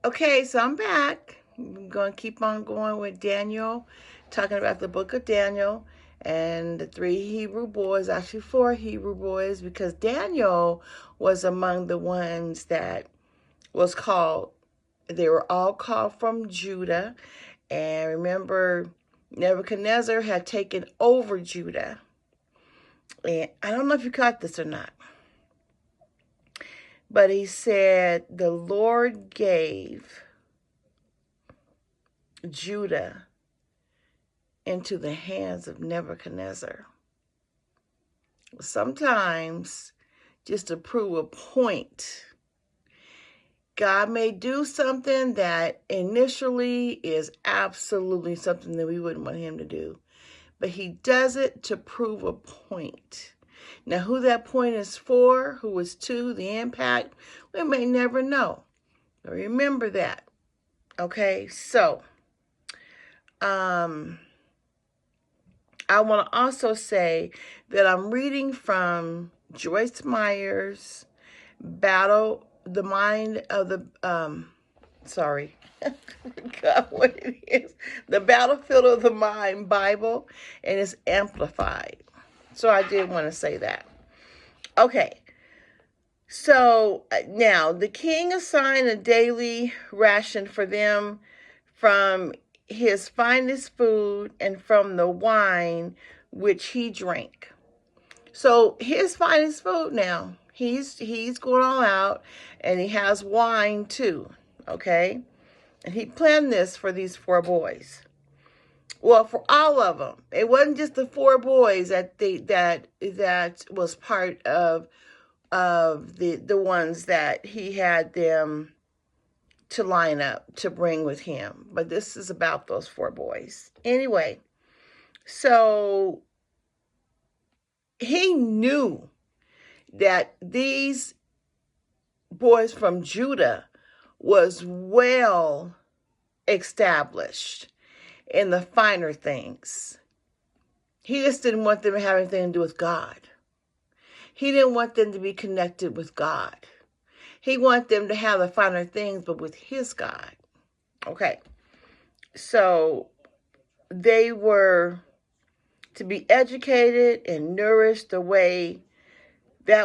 Okay, so I'm back. I'm going to keep on going with Daniel, talking about the book of Daniel and the three Hebrew boys, actually four Hebrew boys, because Daniel was among the ones that was called, they were all called from Judah. And remember, Nebuchadnezzar had taken over Judah. And I don't know if you caught this or not, but he said the Lord gave Judah into the hands of Nebuchadnezzar. Sometimes, just to prove a point, God may do something that initially is absolutely something that we wouldn't want him to do, but he does it to prove a point. Now, who that point is for, who it's to, the impact, we may never know. But remember that. Okay, so I want to also say that I'm reading from Joyce Meyer's The Mind of the, sorry, I forgot what it is. The Battlefield of the Mind Bible, and it's amplified. So I did want to say that. Okay, so now the king assigned a daily ration for them from his finest food and from the wine which he drank. So his finest food now, he's going all out, and he has wine too, okay? And he planned this for these four boys. Well, for all of them. It wasn't just the four boys that was part of the ones that he had them to line up to bring with him. But this is about those four boys. Anyway, so he knew that these boys from Judah was well established in the finer things. He just didn't want them to have anything to do with God. He didn't want them to be connected with God. He wanted them to have the finer things, but with his God. Okay. So they were to be educated and nourished that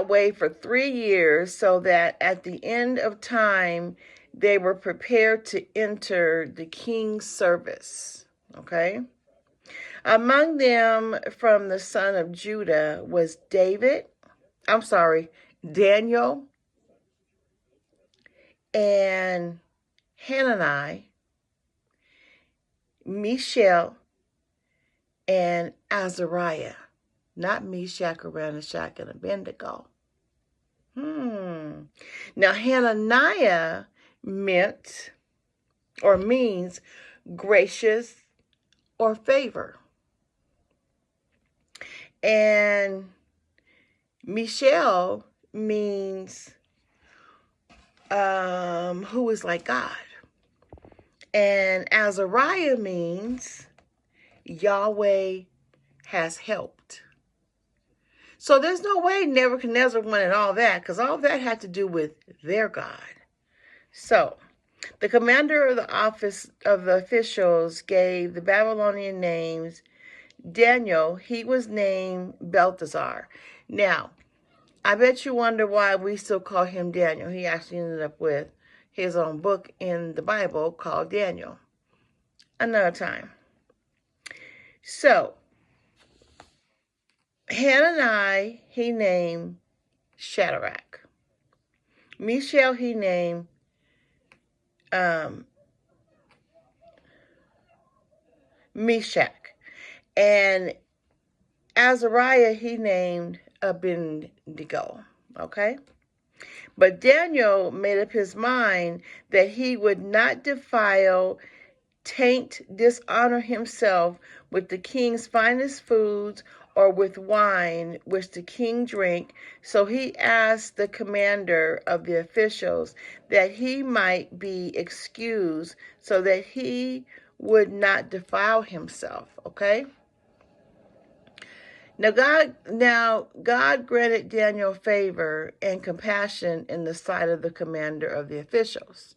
way for 3 years, so that at the end of time, they were prepared to enter the king's service. Okay. Among them from the son of Judah was Daniel and Hanani, Mishael, and Azariah. Not Meshach, Shadrach, and Abednego. Now, Hananiah means gracious or favor. And Mishael means who is like God. And Azariah means Yahweh has helped. So there's no way Nebuchadnezzar wanted all that, because all that had to do with their God. So the commander of the office of the officials gave the Babylonian names. Daniel, he was named Belteshazzar. Now, I bet you wonder why we still call him Daniel. He actually ended up with his own book in the Bible called Daniel. Another time. So, Hanani, he named Shadrach. Mishael, he named Meshach. And Azariah, he named Abednego. Okay? But Daniel made up his mind that he would not defile, taint, dishonor himself with the king's finest foods or with wine which the king drank. So he asked the commander of the officials that he might be excused so that he would not defile himself. Okay? Now God granted Daniel favor and compassion in the sight of the commander of the officials.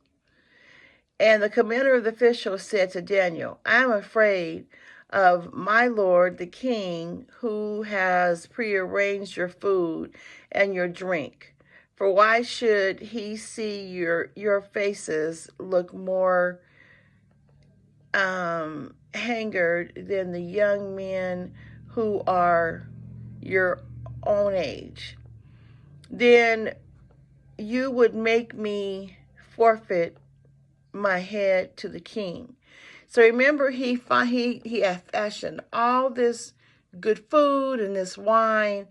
And the commander of the officials said to Daniel, I am afraid of my lord the king, who has prearranged your food and your drink. For why should he see your faces look more hangered than the young men who are your own age? Then you would make me forfeit my head to the king. So remember, he had fashioned all this good food and this wine,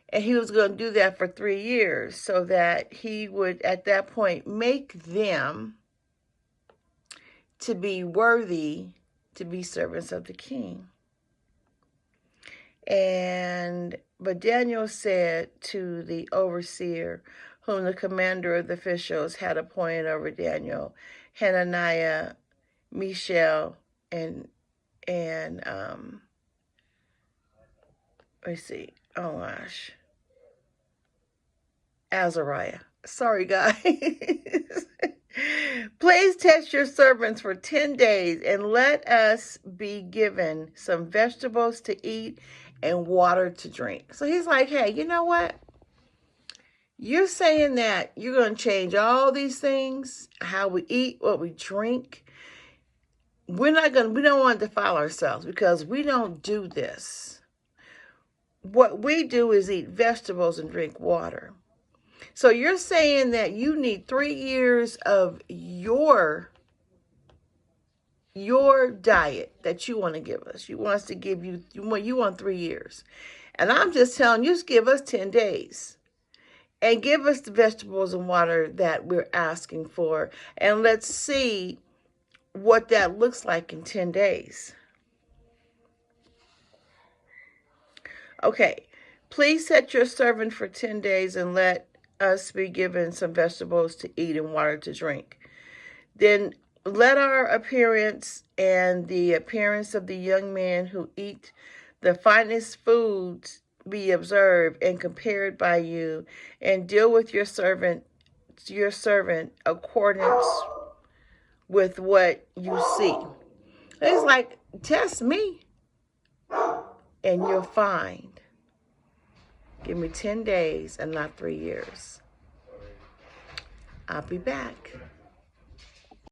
and he was going to do that for 3 years so that he would at that point make them to be worthy to be servants of the king. But Daniel said to the overseer, whom the commander of the officials had appointed over Daniel, Hananiah, Mishael, and let's see, oh gosh, Azariah. Sorry, guys. Please test your servants for 10 days and let us be given some vegetables to eat and water to drink. So he's like, hey, you know what? You're saying that you're going to change all these things, how we eat, what we drink. We don't want to defile ourselves because we don't do this. What we do is eat vegetables and drink water. So you're saying that you need 3 years of your diet that you want to give us. You want us to give you want 3 years. And I'm just telling you, just give us 10 days. And give us the vegetables and water that we're asking for. And let's see what that looks like in 10 days. Okay, please set your servant for 10 days and let us be given some vegetables to eat and water to drink. Then let our appearance and the appearance of the young men who eat the finest foods be observed and compared by you, and deal with your servant accordance with what you see. It's like, test me and you'll find. Give me 10 days and not 3 years. I'll be back.